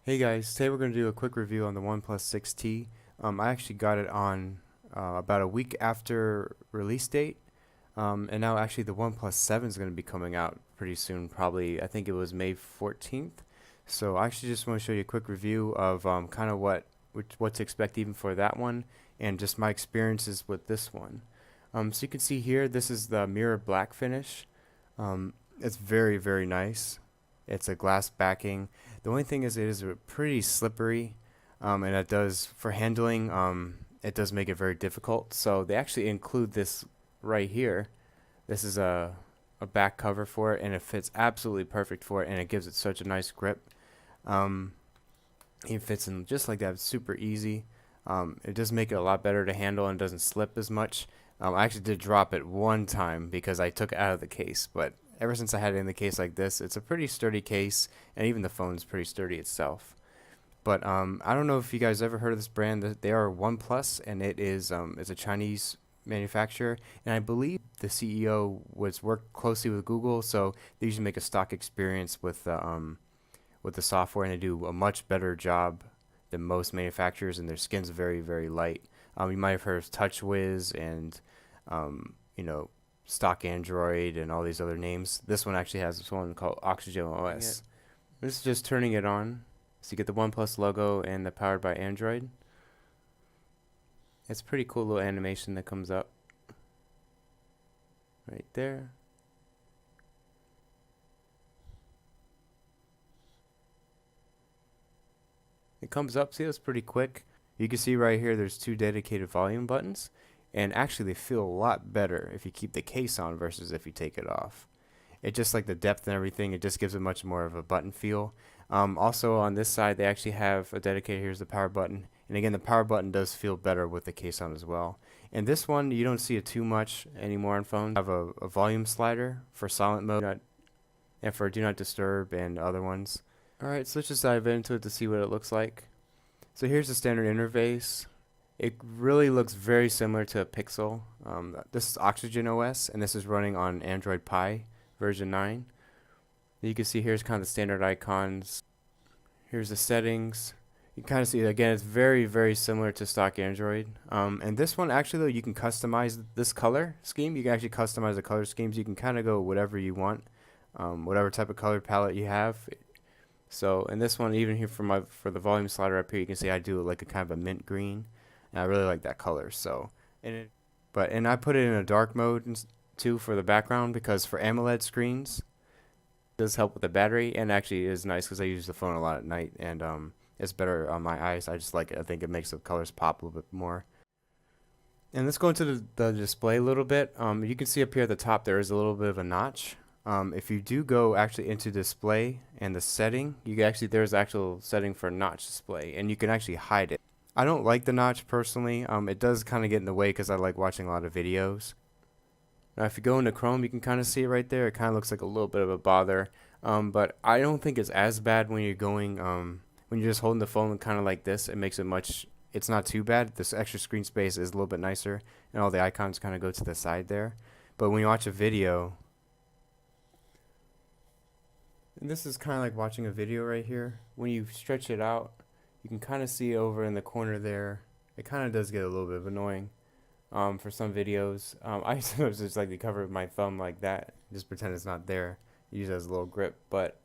Hey guys, today we're going to do a quick review on the OnePlus 6T. I actually got it on about a week after release date, and now actually the OnePlus 7 is going to be coming out pretty soon, probably I think it was May 14th. So I actually just want to show you a quick review of kind of what to expect even for that one, and just my experiences with this one. So you can see here, this is the mirror black finish. It's very nice. It's a glass backing. The only thing is it is pretty slippery, and it does for handling. It does make it very difficult. So they actually include this right here. This is a back cover for it, and it fits absolutely perfect for it, and it gives it such a nice grip. Um, it fits in just like that. It's super easy. It does make it a lot better to handle and doesn't slip as much. I actually did drop it one time because I took it out of the case, but ever since I had it in the case like this, it's a pretty sturdy case, and even the phone's pretty sturdy itself. But I don't know if you guys ever heard of this brand. They are OnePlus, and it's a Chinese manufacturer, and I believe the CEO was worked closely with Google, so they usually make a stock experience with the software, and they do a much better job than most manufacturers, and their skin's very light. You might have heard of TouchWiz and you know, stock Android and all these other names. This one actually has this one called Oxygen OS. This is just turning it on. So you get the OnePlus logo and the powered by Android. It's a pretty cool little animation that comes up right there. It comes up, see, it's pretty quick. You can see right here there's two dedicated volume buttons, and actually they feel a lot better if you keep the case on versus if you take it off. It just like the depth and everything, it just gives it much more of a button feel. Also on this side they actually have a dedicated, here's the power button, and again the power button does feel better with the case on as well. And this one you don't see it too much anymore on phones. I have a volume slider for silent mode and for do not disturb and other ones. Alright, so let's just dive into it to see what it looks like. So here's the standard interface. It really looks very similar to a Pixel. This is Oxygen OS, and this is running on Android Pie version 9. You can see here's kind of the standard icons. Here's the settings. You kind of see, again, it's very similar to stock Android. And this one, actually, though, you can customize this color scheme. You can actually customize the color schemes. You can kind of go whatever you want, whatever type of color palette you have. So in this one, even here for the volume slider up here, you can see I do like a kind of a mint green, and I really like that color. So and I put it in a dark mode too for the background, because for AMOLED screens it does help with the battery, and actually is nice because I use the phone a lot at night, and it's better on my eyes. I just like it. I think it makes the colors pop a little bit more. And let's go into the display a little bit. You can see up here at the top there is a little bit of a notch. If you do go actually into display and the setting, there's actual setting for notch display, and you can actually hide it. I don't like the notch personally. It does kind of get in the way because I like watching a lot of videos. Now if you go into Chrome, you can kind of see it right there. It kind of looks like a little bit of a bother, but I don't think it's as bad when you're going when you're just holding the phone kind of like this. It makes it much. It's not too bad. This extra screen space is a little bit nicer, and all the icons kind of go to the side there. But when you watch a video, and this is kind of like watching a video right here. When you stretch it out, you can kind of see over in the corner there. It kind of does get a little bit of annoying for some videos. I sometimes just like to cover my thumb like that, just pretend it's not there. Use it as a little grip, but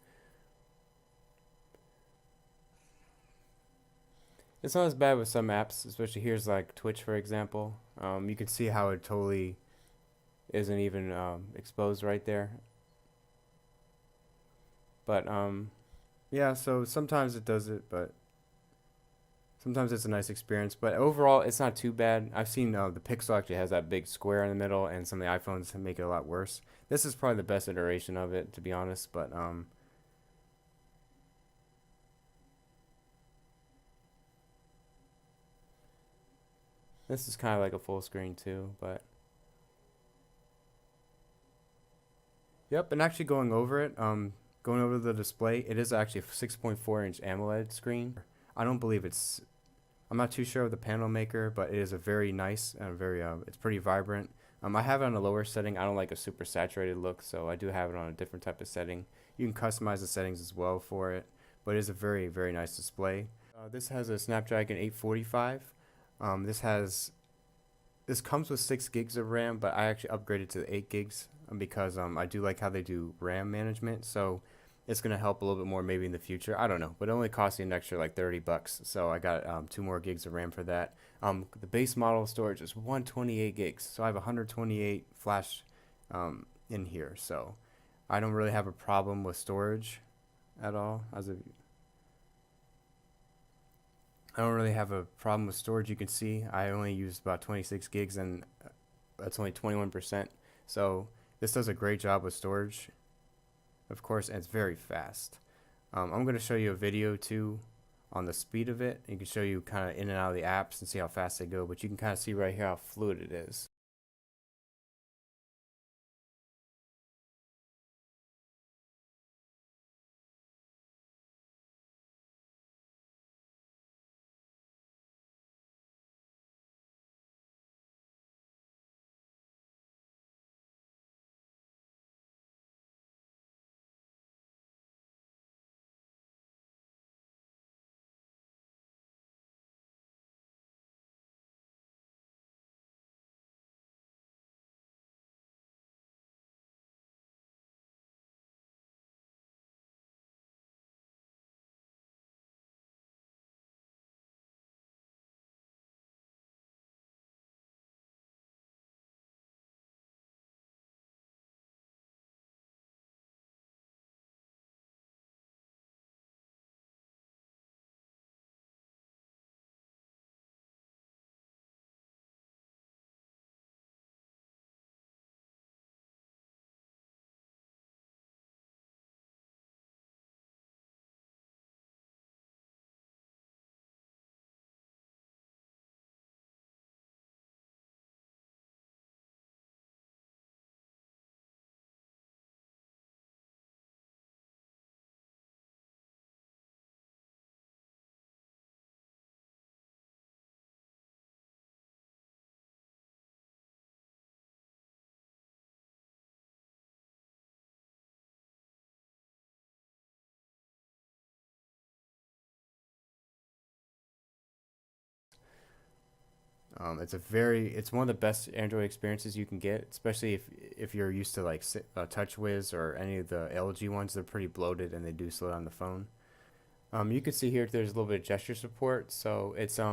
it's not as bad with some apps, especially here's like Twitch, for example. You can see how it totally isn't even exposed right there. But yeah, so sometimes it does it, but sometimes it's a nice experience. But overall, it's not too bad. I've seen the Pixel actually has that big square in the middle, and some of the iPhones make it a lot worse. This is probably the best iteration of it, to be honest. But this is kind of like a full screen too. But yep, and actually going over the display, it is actually a 6.4-inch AMOLED screen. I don't believe it's. I'm not too sure of the panel maker, but it is a very nice and it's pretty vibrant. I have it on a lower setting. I don't like a super saturated look, so I do have it on a different type of setting. You can customize the settings as well for it, but it's a very, very nice display. This has a Snapdragon 845. Um, this has this comes with 6 gigs of RAM, but I actually upgraded to 8 gigs because I do like how they do RAM management. So it's gonna help a little bit more maybe in the future. I don't know, but it only costs you an extra like $30. So I got 2 more gigs of RAM for that. The base model storage is 128 gigs, so I have 128 flash in here. So I don't really have a problem with storage at all. I don't really have a problem with storage. You can see I only use about 26 gigs, and that's only 21%. So this does a great job with storage, of course, and it's very fast. I'm going to show you a video too on the speed of it. You can show you kind of in and out of the apps and see how fast they go, but you can kind of see right here how fluid it is. It's one of the best Android experiences you can get, especially if you're used to like TouchWiz or any of the LG ones. They're pretty bloated and they do slow down the phone. You can see here there's a little bit of gesture support, so it's a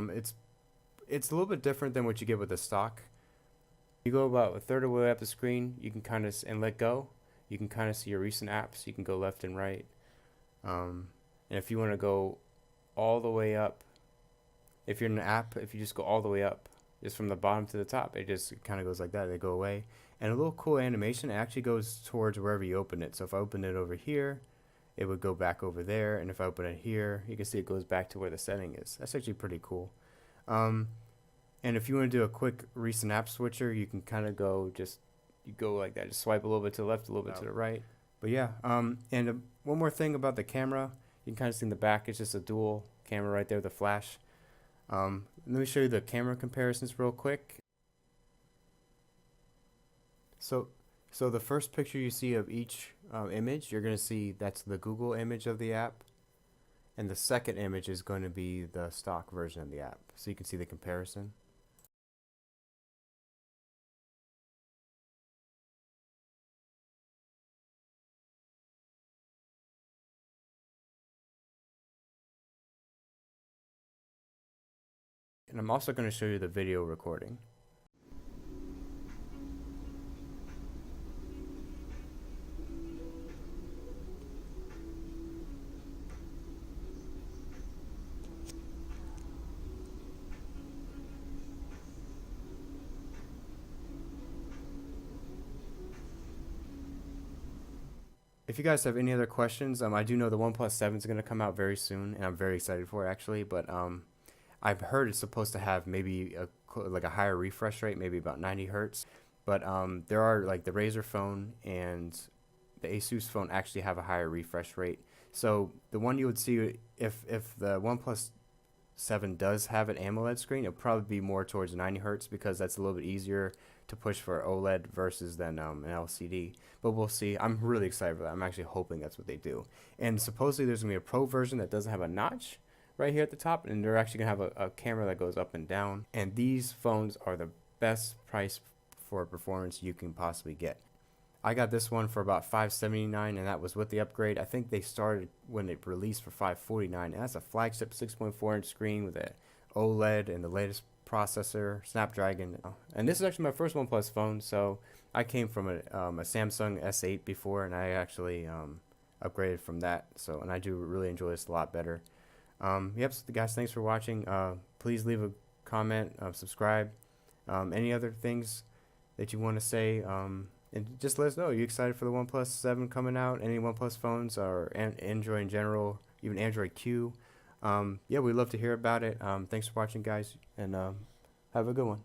little bit different than what you get with the stock. You go about a third of the way up the screen, you can kind of and let go. You can kind of see your recent apps. You can go left and right, and if you want to go all the way up, if you're in an app, if you just go all the way up, just from the bottom to the top, it just kind of goes like that. They go away, and a little cool animation. It actually goes towards wherever you open it. So if I open it over here, it would go back over there, and if I open it here, you can see it goes back to where the setting is. That's actually pretty cool. Um, and if you want to do a quick recent app switcher, you can kind of you go like that, just swipe a little bit to the left, a little bit to the right. But yeah, and one more thing about the camera, you can kind of see in the back, it's just a dual camera right there, the flash. Let me show you the camera comparisons real quick. So, so the first picture you see of each image, you're going to see that's the Google image of the app, and the second image is going to be the stock version of the app. So you can see the comparison. And I'm also going to show you the video recording. If you guys have any other questions, I do know the OnePlus 7 is going to come out very soon, and I'm very excited for it actually. But I've heard it's supposed to have maybe like a higher refresh rate, maybe about 90 hertz. But there are like the Razer phone and the Asus phone actually have a higher refresh rate. So the one you would see if the OnePlus 7 does have an AMOLED screen, it'll probably be more towards 90 hertz because that's a little bit easier to push for OLED versus than an LCD. But we'll see. I'm really excited for that. I'm actually hoping that's what they do. And supposedly there's gonna be a Pro version that doesn't have a notch right here at the top, and they're actually gonna have a camera that goes up and down. And these phones are the best price for performance you can possibly get. I got this one for about $579, and that was with the upgrade. I think they started when it released for $549, and that's a flagship 6.4-inch screen with a OLED and the latest processor, Snapdragon. And this is actually my first OnePlus phone, so I came from a Samsung S8 before, and I actually upgraded from that. So, and I do really enjoy this a lot better. Yep, so guys, thanks for watching. Please leave a comment, subscribe. Any other things that you want to say? And just let us know. Are you excited for the OnePlus 7 coming out? Any OnePlus phones or Android in general, even Android Q? Yeah, we'd love to hear about it. Thanks for watching, guys, and have a good one.